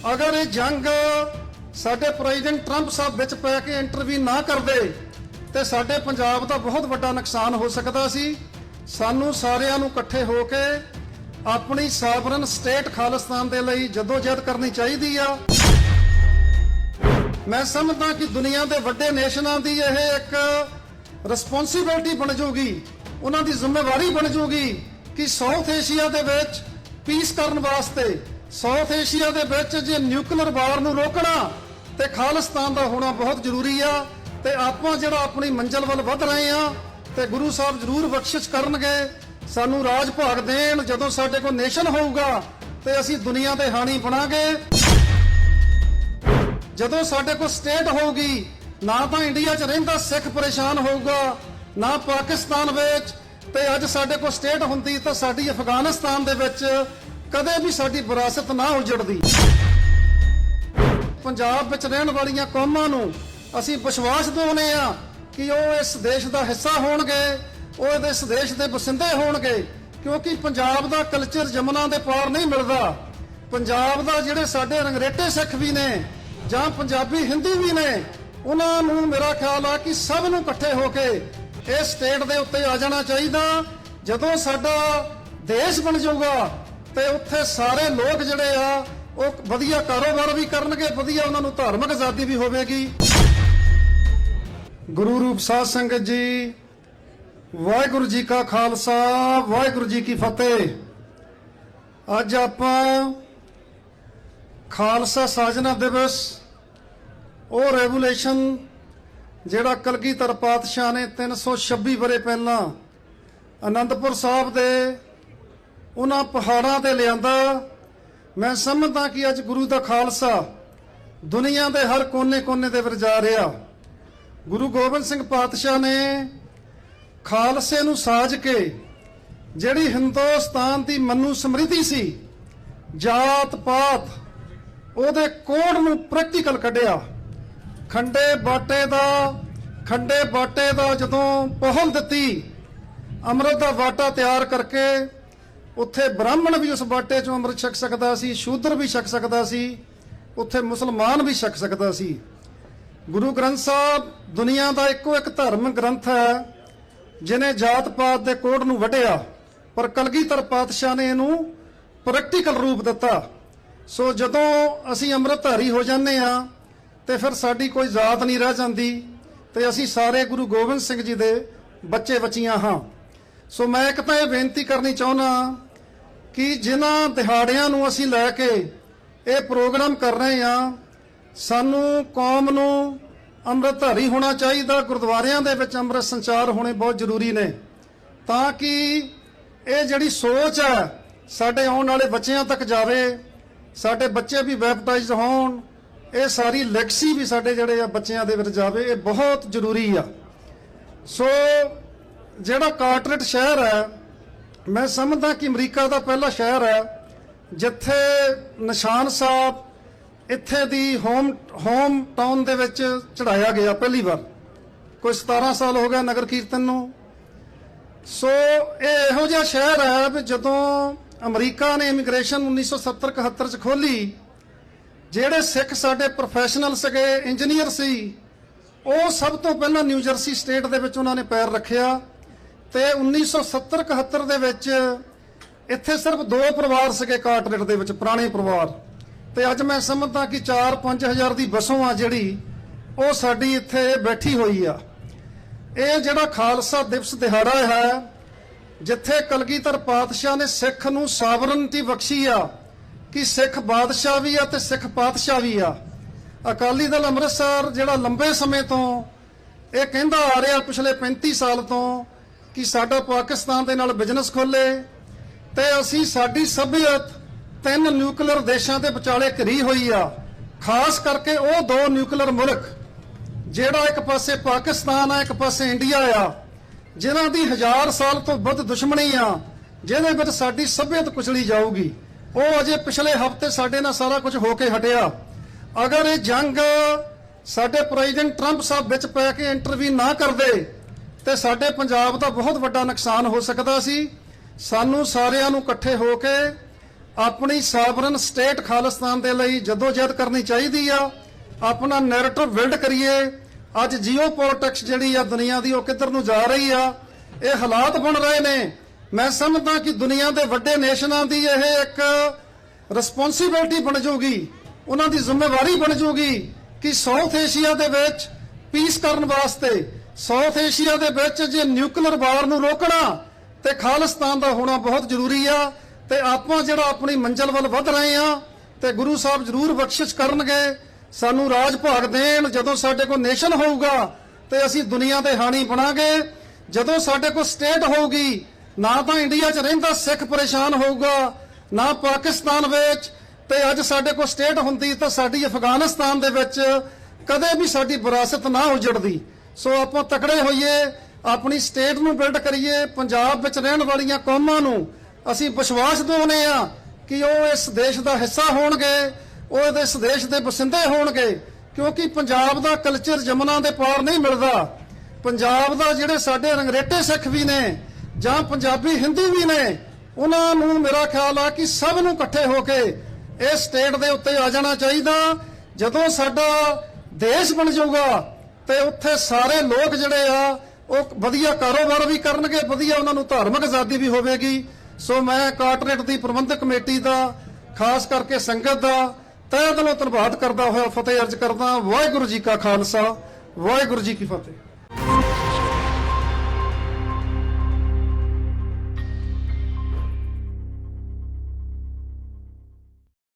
अगर ये जंग साडे प्रेजिडेंट ट्रंप साहब विच पै के इंटरव्यू ना करदे ते साडे पंजाब दा बहुत वड्डा नुकसान हो सकदा सी। सानू सारिआं नू इकट्ठे हो के अपनी सावरन स्टेट खालिस्तान दे लई जदोजहद करनी चाहिदी आ। मैं समझदा कि दुनिया दे वड्डे नेशनां दी यह एक रिस्पॉन्सिबिलिटी बन जाऊगी, उन्हां दी जिम्मेवारी बन जाऊगी कि साउथ एशिया दे विच पीस करन वास्ते, साउथ एशिया दे विच जे न्यूक्लियर वार नू रोकना ते खालिस्तान दा होना बहुत जरूरी आ। ते आपां जिहड़ा अपनी मंजिल वल वध रहे आ ते गुरु साहब जरूर बख्शिश करनगे, सानू राज भाग देण। जदों साडे कोल नेशन होऊगा ते असीं दुनिया दे हाणी बनांगे। जदों साडे कोल स्टेट होऊगी, ना तां इंडिया च रहिंदा सिख परेशान होऊगा, ना पाकिस्तान विच। ते अज साडे कोल स्टेट हुंदी तां साडी अफगानिस्तान दे विच कदे भी साडी विरासत ना उजड़दी। पंजाब विच रहण वालीआं कौमां नूं ਅਸੀਂ ਵਿਸ਼ਵਾਸ ਦਿਵਾਉਂਦੇ ਆ ਕਿ ਉਹ ਇਸ ਦੇਸ਼ ਦਾ ਹਿੱਸਾ ਹੋਣਗੇ, ਉਹ ਇਸ ਦੇਸ਼ ਦੇ ਵਸਿੰਦੇ ਹੋਣਗੇ, ਕਿਉਂਕਿ ਪੰਜਾਬ ਦਾ ਕਲਚਰ ਜਮਨਾ ਦੇ ਪਾਰ ਨਹੀਂ ਮਿਲਦਾ। ਪੰਜਾਬ ਦਾ ਜਿਹੜੇ ਸਾਡੇ ਰੰਗਰੇਟੇ ਸਿੱਖ ਵੀ ਨੇ ਜਾਂ ਪੰਜਾਬੀ ਹਿੰਦੂ ਵੀ ਨੇ, ਉਹਨਾਂ ਨੂੰ ਮੇਰਾ ਖਿਆਲ ਆ ਕਿ ਸਭ ਨੂੰ ਇਕੱਠੇ ਹੋ ਕੇ ਇਸ ਸਟੇਟ ਦੇ ਉੱਤੇ ਆ ਜਾਣਾ ਚਾਹੀਦਾ। ਜਦੋਂ ਸਾਡਾ ਦੇਸ਼ ਬਣ ਜਾਊਗਾ ਤੇ ਉੱਥੇ ਸਾਰੇ ਲੋਕ ਜਿਹੜੇ ਆ ਉਹ ਵਧੀਆ ਕਾਰੋਬਾਰ ਵੀ ਕਰਨਗੇ, ਵਧੀਆ ਉਹਨਾਂ ਨੂੰ ਧਾਰਮਿਕ ਆਜ਼ਾਦੀ ਵੀ ਹੋਵੇਗੀ। ਗੁਰੂ ਰੂਪ ਸਾਧ ਸੰਗਤ ਜੀ, ਵਾਹਿਗੁਰੂ ਜੀ ਕਾ ਖਾਲਸਾ, ਵਾਹਿਗੁਰੂ ਜੀ ਕੀ ਫਤਿਹ। ਅੱਜ ਆਪਾਂ ਖਾਲਸਾ ਸਾਜਨਾ ਦਿਵਸ, ਉਹ ਰੈਵੋਲੂਸ਼ਨ ਜਿਹੜਾ ਕਲਗੀਧਰ ਪਾਤਸ਼ਾਹ ਨੇ 326 ਵਰੇ ਪਹਿਲਾਂ ਅਨੰਦਪੁਰ ਸਾਹਿਬ ਦੇ ਉਹਨਾਂ ਪਹਾੜਾਂ ਤੇ ਲਿਆਂਦਾ। ਮੈਂ ਸਮਝਦਾ ਕਿ ਅੱਜ ਗੁਰੂ ਦਾ ਖਾਲਸਾ ਦੁਨੀਆ ਦੇ ਹਰ ਕੋਨੇ-ਕੋਨੇ ਦੇ ਵਿੱਚ ਜਾ ਰਿਹਾ। ਗੁਰੂ ਗੋਬਿੰਦ ਸਿੰਘ ਪਾਤਸ਼ਾਹ ਨੇ ਖਾਲਸੇ ਨੂੰ ਸਾਜ ਕੇ ਜਿਹੜੀ ਹਿੰਦੁਸਤਾਨ ਦੀ ਮਨੂ ਸਮ੍ਰਿਤੀ ਸੀ, ਜਾਤ ਪਾਤ, ਉਹਦੇ ਕੋਡ ਨੂੰ ਪ੍ਰੈਕਟੀਕਲ ਕੱਢਿਆ। ਖੰਡੇ ਬਾਟੇ ਦਾ ਜਦੋਂ ਪਹਿਲ ਦਿੱਤੀ, ਅੰਮ੍ਰਿਤ ਦਾ ਬਾਟਾ ਤਿਆਰ ਕਰਕੇ ਉੱਥੇ ਬ੍ਰਾਹਮਣ ਵੀ ਉਸ ਬਾਟੇ ਚੋਂ ਅੰਮ੍ਰਿਤ ਛਕ ਸਕਦਾ ਸੀ, ਸ਼ੂਦਰ ਵੀ ਛਕ ਸਕਦਾ ਸੀ, ਉੱਥੇ ਮੁਸਲਮਾਨ ਵੀ ਛਕ ਸਕਦਾ ਸੀ। ਗੁਰੂ ਗ੍ਰੰਥ ਸਾਹਿਬ ਦੁਨੀਆ ਦਾ ਇੱਕੋ ਇੱਕ ਧਰਮ ਗ੍ਰੰਥ ਹੈ ਜਿਹਨੇ ਜਾਤ ਪਾਤ ਦੇ ਕੋਡ ਨੂੰ ਵੱਢਿਆ, ਪਰ ਕਲਗੀਧਰ ਪਾਤਸ਼ਾਹ ਨੇ ਇਹਨੂੰ ਪ੍ਰੈਕਟੀਕਲ ਰੂਪ ਦਿੱਤਾ। ਸੋ ਜਦੋਂ ਅਸੀਂ ਅੰਮ੍ਰਿਤਧਾਰੀ ਹੋ ਜਾਂਦੇ ਆ ਤੇ ਫਿਰ ਸਾਡੀ ਕੋਈ ਜਾਤ ਨਹੀਂ ਰਹਿ ਜਾਂਦੀ ਤੇ ਅਸੀਂ ਸਾਰੇ ਗੁਰੂ ਗੋਬਿੰਦ ਸਿੰਘ ਜੀ ਦੇ ਬੱਚੇ ਬੱਚੀਆਂ ਹਾਂ। ਸੋ ਮੈਂ ਇੱਕ ਤਾਂ ਇਹ ਬੇਨਤੀ ਕਰਨੀ ਚਾਹੁੰਦਾ ਕਿ ਜਿਨ੍ਹਾਂ ਦਿਹਾੜਿਆਂ ਨੂੰ ਅਸੀਂ ਲੈ ਕੇ ਇਹ ਪ੍ਰੋਗਰਾਮ ਕਰ ਰਹੇ ਆ, ਸਾਨੂੰ ਕੌਮ ਨੂੰ ਅੰਮ੍ਰਿਤਧਾਰੀ ਹੋਣਾ ਚਾਹੀਦਾ। ਗੁਰਦੁਆਰਿਆਂ ਦੇ ਵਿੱਚ ਅੰਮ੍ਰਿਤ ਸੰਚਾਰ ਹੋਣੇ ਬਹੁਤ ਜ਼ਰੂਰੀ ਨੇ ਤਾਂ ਕਿ ਇਹ ਜਿਹੜੀ ਸੋਚ ਹੈ ਸਾਡੇ ਆਉਣ ਵਾਲੇ ਬੱਚਿਆਂ ਤੱਕ ਜਾਵੇ, ਸਾਡੇ ਬੱਚੇ ਵੀ ਬੈਪਟਾਈਜ਼ਡ ਹੋਣ, ਇਹ ਸਾਰੀ ਲੈਗਸੀ ਵੀ ਸਾਡੇ ਜਿਹੜੇ ਆ ਬੱਚਿਆਂ ਦੇ ਵਿੱਚ ਜਾਵੇ, ਇਹ ਬਹੁਤ ਜ਼ਰੂਰੀ ਆ। ਸੋ ਜਿਹੜਾ ਕਾਰਟਰੇਟ ਸ਼ਹਿਰ ਹੈ, ਮੈਂ ਸਮਝਦਾ ਕਿ ਅਮਰੀਕਾ ਦਾ ਪਹਿਲਾ ਸ਼ਹਿਰ ਹੈ ਜਿੱਥੇ ਨਿਸ਼ਾਨ ਸਾਹਿਬ ਇੱਥੇ ਦੀ ਹੋਮ ਟਾਊਨ ਦੇ ਵਿੱਚ ਚੜਾਇਆ ਗਿਆ ਪਹਿਲੀ ਵਾਰ। ਕੋਈ 17 ਸਾਲ ਹੋ ਗਿਆ ਨਗਰ ਕੀਰਤਨ ਨੂੰ। ਸੋ ਇਹ ਇਹੋ ਜਿਹਾ ਸ਼ਹਿਰ ਹੈ ਵੀ ਜਦੋਂ ਅਮਰੀਕਾ ਨੇ ਇਮੀਗ੍ਰੇਸ਼ਨ 1970-71 ਚ ਖੋਲੀ, ਜਿਹੜੇ ਸਿੱਖ ਸਾਡੇ ਪ੍ਰੋਫੈਸ਼ਨਲ ਸੀਗੇ, ਇੰਜੀਨੀਅਰ ਸੀ, ਉਹ ਸਭ ਤੋਂ ਪਹਿਲਾਂ ਨਿਊ ਜਰਸੀ ਸਟੇਟ ਦੇ ਵਿੱਚ ਉਹਨਾਂ ਨੇ ਪੈਰ ਰੱਖਿਆ। ਤੇ 1970-71 ਦੇ ਵਿੱਚ ਇੱਥੇ ਸਿਰਫ 2 ਪਰਿਵਾਰ ਸੀਗੇ ਕਾਰਟਰੇਟ ਦੇ ਵਿੱਚ, ਪੁਰਾਣੇ ਪਰਿਵਾਰ। ਤੇ ਅੱਜ ਮੈਂ ਸਮਝਦਾ ਕਿ 4-5 ਹਜ਼ਾਰ ਦੀ ਬਸੋਂ ਆ ਜਿਹੜੀ ਉਹ ਸਾਡੀ ਇੱਥੇ ਬੈਠੀ ਹੋਈ ਆ। ਇਹ ਜਿਹੜਾ ਖਾਲਸਾ ਦਿਵਸ ਦਿਹਾੜਾ ਹੈ, ਜਿੱਥੇ ਕਲਗੀਧਰ ਪਾਤਸ਼ਾਹ ਨੇ ਸਿੱਖ ਨੂੰ ਸਾਵਰਨਟੀ ਬਖਸ਼ੀ ਆ ਕਿ ਸਿੱਖ ਬਾਦਸ਼ਾਹ ਵੀ ਆ ਤੇ ਸਿੱਖ ਪਾਤਸ਼ਾਹ ਵੀ ਆ। ਅਕਾਲੀ ਦਲ ਅੰਮ੍ਰਿਤਸਰ ਜਿਹੜਾ ਲੰਬੇ ਸਮੇਂ ਤੋਂ ਇਹ ਕਹਿੰਦਾ ਆ ਰਿਹਾ, ਪਿਛਲੇ 35 ਸਾਲ ਤੋਂ, ਕਿ ਸਾਡਾ ਪਾਕਿਸਤਾਨ ਦੇ ਨਾਲ ਬਿਜ਼ਨਸ ਖੋਲੇ ਤੇ ਅਸੀਂ ਸਾਡੀ ਸਭਿਅਤ 3 ਨਿਊਕਲੀਅਰ ਦੇਸ਼ਾਂ ਦੇ ਵਿਚਾਲੇ ਘਿਰੀ ਹੋਈ ਆ। ਖਾਸ ਕਰਕੇ ਉਹ 2 ਨਿਊਕਲੀਅਰ ਮੁਲਕ, ਜਿਹੜਾ ਇੱਕ ਪਾਸੇ ਪਾਕਿਸਤਾਨ ਆ, ਇੱਕ ਪਾਸੇ ਇੰਡੀਆ ਆ, ਜਿਨ੍ਹਾਂ ਦੀ 1000 ਸਾਲ ਤੋਂ ਵੱਧ ਦੁਸ਼ਮਣੀ ਆ, ਜਿਹਦੇ ਵਿੱਚ ਸਾਡੀ ਸਭਿਅਤ ਕੁਚਲੀ ਜਾਊਗੀ। ਉਹ ਅਜੇ ਪਿਛਲੇ ਹਫ਼ਤੇ ਸਾਡੇ ਨਾਲ ਸਾਰਾ ਕੁਝ ਹੋ ਕੇ ਹਟਿਆ। ਅਗਰ ਇਹ ਜੰਗ ਸਾਡੇ ਪ੍ਰੈਜ਼ੀਡੈਂਟ ਟਰੰਪ ਸਾਹਿਬ ਵਿੱਚ ਪੈ ਕੇ ਇੰਟਰਵਿਊ ਨਾ ਕਰਦੇ ਤੇ ਸਾਡੇ ਪੰਜਾਬ ਦਾ ਬਹੁਤ ਵੱਡਾ ਨੁਕਸਾਨ ਹੋ ਸਕਦਾ ਸੀ। ਸਾਨੂੰ ਸਾਰਿਆਂ ਨੂੰ ਇਕੱਠੇ ਹੋ ਕੇ ਆਪਣੀ ਸਾਵਰਨ ਸਟੇਟ ਖਾਲਿਸਤਾਨ ਦੇ ਲਈ ਜਦੋਜਹਿਦ ਕਰਨੀ ਚਾਹੀਦੀ ਆ। ਆਪਣਾ ਨੈਰੇਟਿਵ ਬਿਲਡ ਕਰੀਏ। ਅੱਜ ਜੀਓਪੋਲਿਟਿਕਸ ਜਿਹੜੀ ਆ ਦੁਨੀਆ ਦੀ, ਉਹ ਕਿੱਧਰ ਨੂੰ ਜਾ ਰਹੀ ਆ। ਇਹ ਹਾਲਾਤ ਬਣ ਰਹੇ ਨੇ। ਮੈਂ ਸਮਝਦਾ ਕਿ ਦੁਨੀਆ ਦੇ ਵੱਡੇ ਨੇਸ਼ਨਾਂ ਦੀ ਇਹ ਇੱਕ ਰਿਸਪੌਂਸਿਬਿਲਟੀ ਬਣ ਜਾਊਗੀ, ਉਹਨਾਂ ਦੀ ਜ਼ਿੰਮੇਵਾਰੀ ਬਣ ਜਾਊਗੀ ਕਿ ਸਾਊਥ ਏਸ਼ੀਆ ਦੇ ਵਿੱਚ ਪੀਸ ਕਰਨ ਵਾਸਤੇ, ਸਾਊਥ ਏਸ਼ੀਆ ਦੇ ਵਿੱਚ ਜੇ ਨਿਊਕਲੀਅਰ ਵਾਰ ਨੂੰ ਰੋਕਣਾ ਤੇ ਖਾਲਿਸਤਾਨ ਦਾ ਹੋਣਾ ਬਹੁਤ ਜ਼ਰੂਰੀ ਆ। ਤੇ ਆਪਾਂ ਜਿਹੜਾ ਆਪਣੀ ਮੰਜ਼ਿਲ ਵੱਲ ਵਧ ਰਹੇ ਆ ਤੇ ਗੁਰੂ ਸਾਹਿਬ ਜ਼ਰੂਰ ਬਖਸ਼ਿਸ਼ ਕਰਨਗੇ, ਸਾਨੂੰ ਰਾਜ ਭਾਗ ਦੇਣ। ਜਦੋਂ ਸਾਡੇ ਕੋਲ ਨੇਸ਼ਨ ਹੋਊਗਾ ਤੇ ਅਸੀਂ ਦੁਨੀਆ ਦੇ ਹਾਣੀ ਬਣਾਂਗੇ। ਜਦੋਂ ਸਾਡੇ ਕੋਲ ਸਟੇਟ ਹੋਊਗੀ, ਨਾ ਤਾਂ ਇੰਡੀਆ 'ਚ ਰਹਿੰਦਾ ਸਿੱਖ ਪਰੇਸ਼ਾਨ ਹੋਊਗਾ, ਨਾ ਪਾਕਿਸਤਾਨ ਵਿੱਚ। ਤੇ ਅੱਜ ਸਾਡੇ ਕੋਲ ਸਟੇਟ ਹੁੰਦੀ ਤਾਂ ਸਾਡੀ ਅਫਗਾਨਿਸਤਾਨ ਦੇ ਵਿੱਚ ਕਦੇ ਵੀ ਸਾਡੀ ਵਿਰਾਸਤ ਨਾ ਉਜੜਦੀ। ਸੋ ਆਪਾਂ ਤਕੜੇ ਹੋਈਏ, ਆਪਣੀ ਸਟੇਟ ਨੂੰ ਬਿਲਡ ਕਰੀਏ। ਪੰਜਾਬ ਵਿੱਚ ਰਹਿਣ ਵਾਲੀਆਂ ਕੌਮਾਂ ਨੂੰ ਅਸੀਂ ਵਿਸ਼ਵਾਸ ਦਿਵਾਉਂਦੇ ਆ ਕਿ ਉਹ ਇਸ ਦੇਸ਼ ਦਾ ਹਿੱਸਾ ਹੋਣਗੇ, ਉਹ ਇਸ ਦੇਸ਼ ਦੇ ਵਸਿੰਦੇ ਹੋਣਗੇ, ਕਿਉਂਕਿ ਪੰਜਾਬ ਦਾ ਕਲਚਰ ਜਮਨਾ ਦੇ ਪਾਰ ਨਹੀਂ ਮਿਲਦਾ। ਪੰਜਾਬ ਦਾ ਜਿਹੜੇ ਸਾਡੇ ਰੰਗਰੇਟੇ ਸਿੱਖ ਵੀ ਨੇ ਜਾਂ ਪੰਜਾਬੀ ਹਿੰਦੂ ਵੀ ਨੇ, ਉਹਨਾਂ ਨੂੰ ਮੇਰਾ ਖਿਆਲ ਆ ਕਿ ਸਭ ਨੂੰ ਇਕੱਠੇ ਹੋ ਕੇ ਇਸ ਸਟੇਟ ਦੇ ਉੱਤੇ ਆ ਜਾਣਾ ਚਾਹੀਦਾ। ਜਦੋਂ ਸਾਡਾ ਦੇਸ਼ ਬਣ ਜਾਊਗਾ ਤੇ ਉੱਥੇ ਸਾਰੇ ਲੋਕ ਜਿਹੜੇ ਆ ਉਹ ਵਧੀਆ ਕਾਰੋਬਾਰ ਵੀ ਕਰਨਗੇ, ਵਧੀਆ ਉਹਨਾਂ ਨੂੰ ਧਾਰਮਿਕ ਆਜ਼ਾਦੀ ਵੀ ਹੋਵੇਗੀ। ਸੋ ਮੈਂ ਕਾਰਪੋਰੇਟ ਦੀ ਪ੍ਰਬੰਧਕ ਕਮੇਟੀ ਦਾ, ਖਾਸ ਕਰਕੇ ਸੰਗਤ ਦਾ ਤਹਿ ਦਿਲੋਂ ਧੰਨਵਾਦ ਕਰਦਾ ਹੋਇਆ ਫਤਿਹ ਅਰਜ਼ ਕਰਦਾ। ਵਾਹਿਗੁਰੂ ਜੀ ਕਾ ਖਾਲਸਾ, ਵਾਹਿਗੁਰੂ ਜੀ ਕੀ ਫਤਿਹ।